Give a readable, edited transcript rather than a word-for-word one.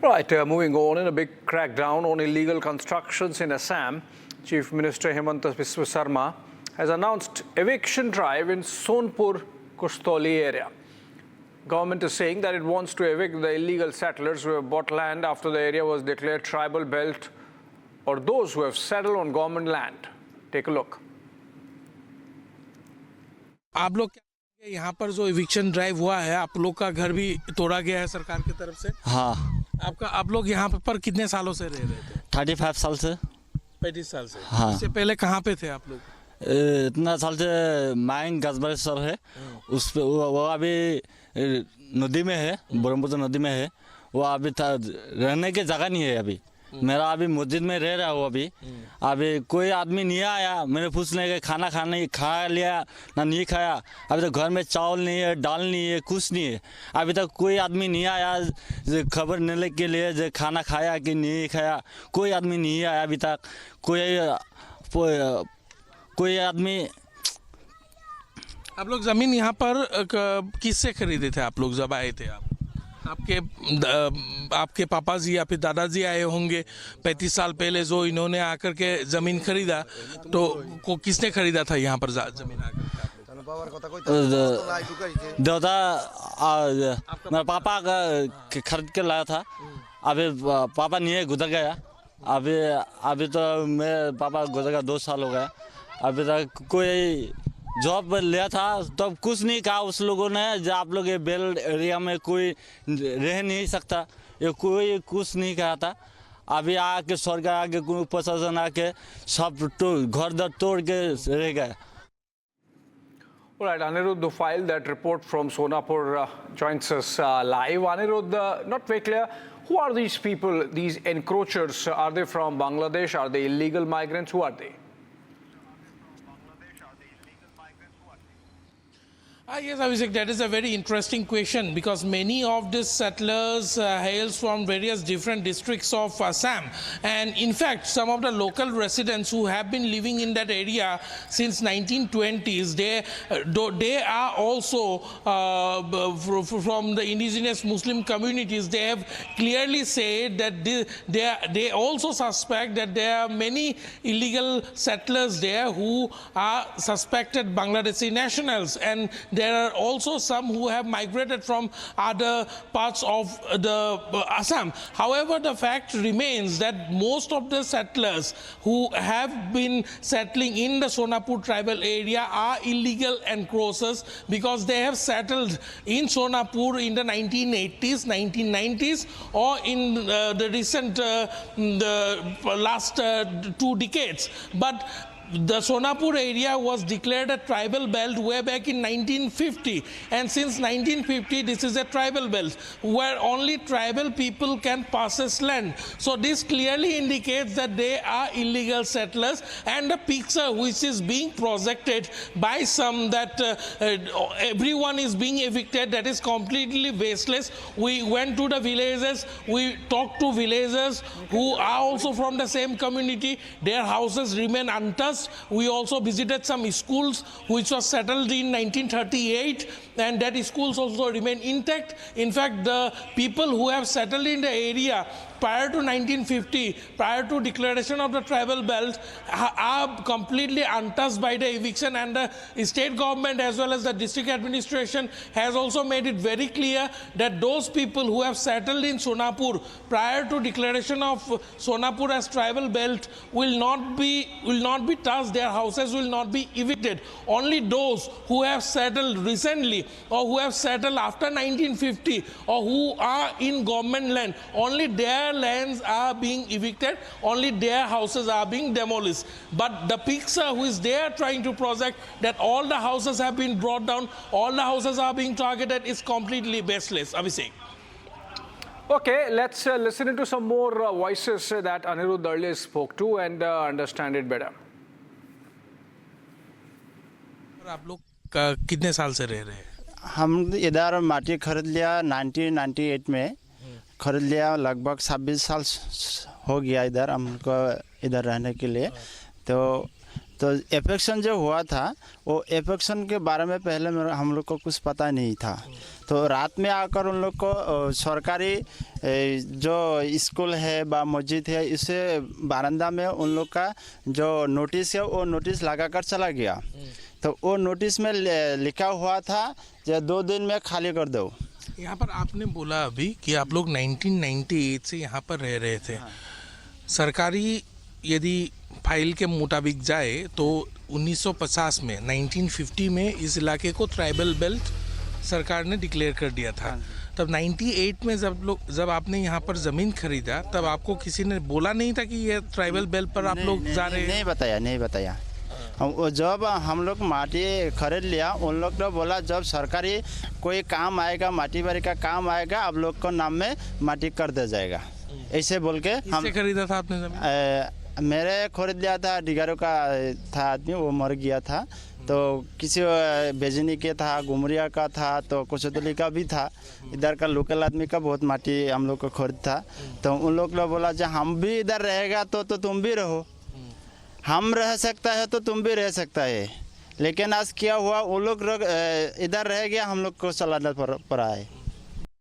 Right, moving on, in a big crackdown on illegal constructions in Assam, Chief Minister Himanta Biswa Sarma has announced eviction drive in Sonpur Kustoli area. Government is saying that it wants to evict the illegal settlers who have bought land after the area was declared tribal belt or those who have settled on government land. Take a look. आप लोग यहाँ पर जो eviction drive हुआ है, आप लोग का घर भी तोड़ा गया है सरकार की तरफ से। हाँ, आप लोग यहाँ पर कितने सालों से रह रहे थे? 35 साल से। 35 साल से। हाँ। इससे पहले कहाँ पे थे आप लोग? इतना साल से माइंग गजबरेश्वर है, उस पे वो अभी नदी में है, ब्रह्मपुत्र नदी में है। वो अभी रहने की जगह नहीं है अभी। मेरा अभी मस्जिद में रह रहा हूँ अभी कोई आदमी नहीं आया, मैंने पूछने के खाना खा लिया ना नहीं खाया। अभी तक घर में चावल नहीं है, दाल नहीं है, कुछ नहीं है। अभी तक कोई आदमी नहीं आया खबर लेने के लिए जो खाना खाया कि नहीं खाया, कोई आदमी नहीं आया अभी तक। कोई आदमी। आप लोग जमीन यहाँ पर किससे खरीदे थे? आप लोग जब आए थे आपके पापा जी या फिर दादाजी आए होंगे 35 साल पहले, जो इन्होंने आकर के जमीन खरीदा, तो किसने खरीदा था यहाँ पर जमीन आकर? दादा मेरा पापा खरीद के लाया था। अभी पापा नहीं है, गुजर गया। अभी तो मेरे पापा गुजर गया 2 साल हो गए। अभी तक कोई जॉब लिया था तब कुछ नहीं कहा उस लोगों ने, जो आप लोग ये बेल एरिया में कोई रह नहीं सकता, ये कोई कुछ नहीं कहा था। अभी आके सरकार आके कोई प्रशासन आके सब घर दर तोड़ के रह गए। All right, Anirudh, the file that report from Sonapur joins us live. Anirudh, not very clear, who are these people, these encroachers? Are they from Bangladesh? Are they illegal migrants? Who are they? Yes, Abhishek, that is a very interesting question, because many of these settlers hails from various different districts of Assam, and in fact some of the local residents who have been living in that area since 1920s, they are also from the indigenous Muslim communities. They have clearly said that they also suspect that there are many illegal settlers there who are suspected Bangladeshi nationals, and there are also some who have migrated from other parts of the Assam. However, the fact remains that most of the settlers who have been settling in the Sonapur tribal area are illegal encroachers, because they have settled in Sonapur in the 1980s, 1990s, or in the recent the last 2 decades. But the Sonapur area was declared a tribal belt way back in 1950, and since 1950 this is a tribal belt where only tribal people can possess land. So this clearly indicates that they are illegal settlers, and the picture which is being projected by some that everyone is being evicted, that is completely baseless. We went to the villages, we talked to villagers who are also from the same community. Their houses remain untouched. We also visited some schools which were settled in 1938, and that schools also remain intact. In fact, the people who have settled in the area prior to 1950, prior to declaration of the tribal belt, are completely untouched by the eviction, and the state government as well as the district administration has also made it very clear that those people who have settled in Sonapur prior to declaration of Sonapur as tribal belt will not be touched. Their houses will not be evicted. Only those who have settled recently or who have settled after 1950 or who are in government land, only their lands are being evicted, only their houses are being demolished. But the picture which they are trying to project, that all the houses have been brought down, all the houses are being targeted, is completely baseless. Abhishek. Okay, let's listen into some more voices that Anirudh earlier spoke to and understand it better. आप लोग कितने साल से रह रहे हैं? हम इधर माटी खरीद लिया 1998 में खरीद लिया, लगभग 26 साल हो गया इधर हमको इधर रहने के लिए। तो तो एफेक्शन जो हुआ था वो एफेक्शन के बारे में पहले हम लोग को कुछ पता नहीं था। तो रात में आकर उन लोग को सरकारी जो स्कूल है व मस्जिद है इससे बारंदा में उन लोग का जो नोटिस है वो नोटिस लगा कर चला गया। तो वो नोटिस में लिखा हुआ था जो 2 दिन में खाली कर दो। यहाँ पर आपने बोला अभी कि आप लोग 1998 से यहाँ पर रह रहे थे। सरकारी यदि फाइल के मुताबिक जाए तो 1950 में 1950 में इस इलाके को ट्राइबल बेल्ट सरकार ने डिक्लेयर कर दिया था। तब 98 में जब आपने यहाँ पर ज़मीन खरीदा तब आपको किसी ने बोला नहीं था कि ये ट्राइबल बेल्ट पर आप लोग जा रहे हैं? नहीं बताया। जब हम लोग माटी खरीद लिया उन लोग ने बोला जब सरकारी कोई काम आएगा, माटी बारी का काम आएगा, आप लोग को नाम में माटी कर दिया जाएगा, ऐसे बोल के। हम खरीदा था आपने ज़मीन? मेरे खरीद लिया था, डिगारो का था आदमी, वो मर गया था। तो किसी बेजनी के था, गुमरिया का था, तो कुशतली का भी था। इधर का लोकल आदमी का बहुत माटी हम लोग को खरीद था। तो उन लोग ने बोला जब हम भी इधर रहेगा तो तुम भी रहो, हम रह सकता है तो तुम भी रह सकता है। लेकिन आज क्या हुआ, वो लोग इधर रह गया, हम लोग को चलाना पड़ा है।